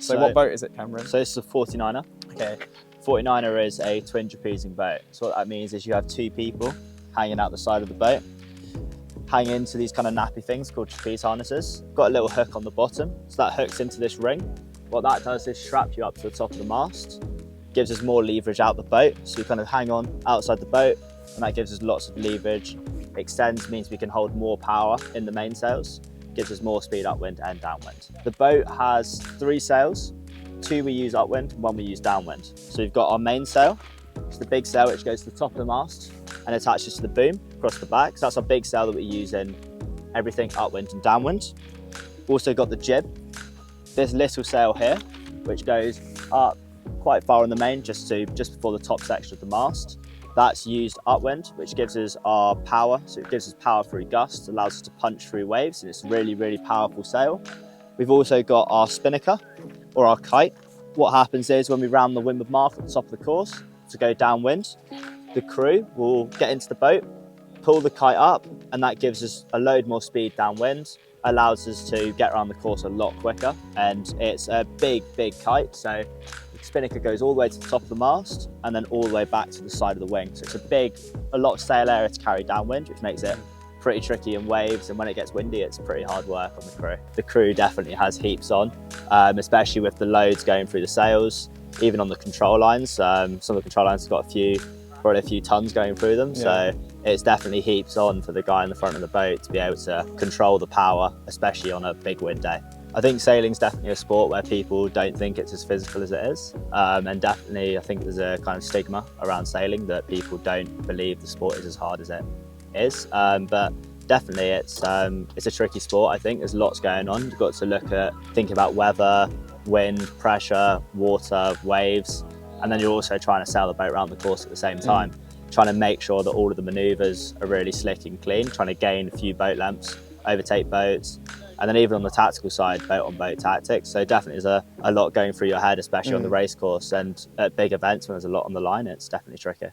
So what boat is it, Cameron? So this is a 49er. Okay. 49er is a twin trapezing boat. So what that means is you have two people hanging out the side of the boat, hang into these kind of nappy things called trapeze harnesses. Got a little hook on the bottom, so that hooks into this ring. What that does is strap you up to the top of the mast, gives us more leverage out the boat. So we kind of hang on outside the boat, and that gives us lots of leverage. Extends means we can hold more power in the mainsails, gives us more speed upwind and downwind. The boat has 3 sails, 2 we use upwind, 1 we use downwind. So we've got our mainsail, it's the big sail which goes to the top of the mast and attaches to the boom across the back. So that's our big sail that we use in everything upwind and downwind. Also got the jib, this little sail here, which goes up quite far on the main, just before the top section of the mast. That's used upwind, which gives us our power. So it gives us power through gusts, allows us to punch through waves, and it's a really, really powerful sail. We've also got our spinnaker, or our kite. What happens is when we round the windward mark at the top of the course to go downwind, the crew will get into the boat, pull the kite up, and that gives us a load more speed downwind, allows us to get around the course a lot quicker. And it's a big, big kite. So the spinnaker goes all the way to the top of the mast and then all the way back to the side of the wing. So it's a lot of sail area to carry downwind, which makes it pretty tricky in waves, and when it gets windy it's pretty hard work on the crew. The crew definitely has heaps on, especially with the loads going through the sails, even on the control lines. Some of the control lines have got probably a few tons going through them, so it's definitely heaps on for the guy in the front of the boat to be able to control the power, especially on a big wind day. I think sailing's definitely a sport where people don't think it's as physical as it is, and definitely I think there's a kind of stigma around sailing that people don't believe the sport is as hard as it is, but definitely it's a tricky sport. I think there's lots going on. You've got to think about weather, wind, pressure, water, waves, and then you're also trying to sail the boat around the course at the same time, trying to make sure that all of the manoeuvres are really slick and clean, trying to gain a few boat lengths, overtake boats, and then even on the tactical side, boat on boat tactics. So definitely there's a lot going through your head, especially on the race course, and at big events when there's a lot on the line, it's definitely tricky.